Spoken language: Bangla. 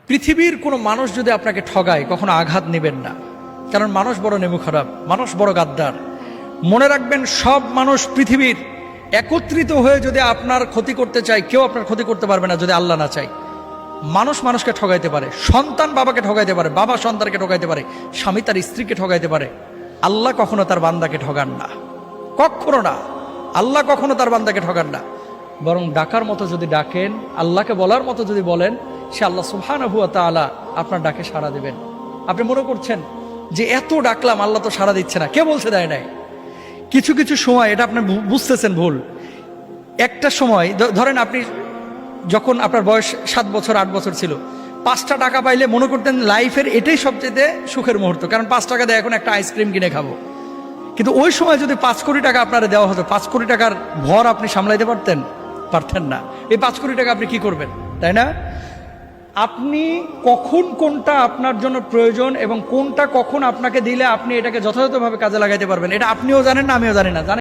পৃথিবীর কোনো মানুষ যদি আপনাকে ঠগায় কখনো আঘাত নেবেন না, কারণ মানুষ বড় নেমু খারাপ, মানুষ বড় গাদ্দার। মনে রাখবেন, সব মানুষ পৃথিবীর একত্রিত হয়ে যদি আপনার ক্ষতি করতে চায়, কেউ আপনার ক্ষতি করতে পারবে না যদি আল্লাহ না চায়। মানুষ মানুষকে ঠগাইতে পারে, সন্তান বাবাকে ঠগাইতে পারে, বাবা সন্তানকে ঠগাইতে পারে, স্বামী তার স্ত্রীকে ঠগাইতে পারে। আল্লাহ কখনো তার বান্দাকে ঠগান না, কখনো না। আল্লাহ কখনো তার বান্দাকে ঠগান না। বরং ডাকার মতো যদি ডাকেন, আল্লাহকে বলার মতো যদি বলেন, সে আল্লাহ সুবহানাহু ওয়া তাআলা আপনার ডাকে সাড়া দেবেন। আপনি মনে করছেন যে এত ডাকলাম আল্লাহ তো সাড়া দিচ্ছে না, কে বলছে দেয় নাই? কিছু কিছু সময় এটা আপনি বুঝতেছেন ভুল। একটা সময় ধরেন, আপনি যখন আপনার বয়স 7 বছর 8 বছর ছিল, 5টা টাকা পাইলে মনে করতেন লাইফের এটাই সবচেয়ে সুখের মুহূর্ত, কারণ 5 টাকা দিয়ে এখন একটা আইসক্রিম কিনে খাবো। কিন্তু ওই সময় যদি 5 কোটি টাকা আপনারা দেওয়া হতো, 5 কোটি টাকার ভর আপনি সামলাইতে পারতেন না। এই 5 কোটি টাকা আপনি কি করবেন, তাই না? আপনি কখন কোনটা আপনার জন্য প্রয়োজন এবং কোনটা কখন আপনাকে দিলে আপনি এটাকে যথাযথভাবে কাজে লাগাইতে পারবেন, এটা আপনিও জানেন না, আমিও জানি না।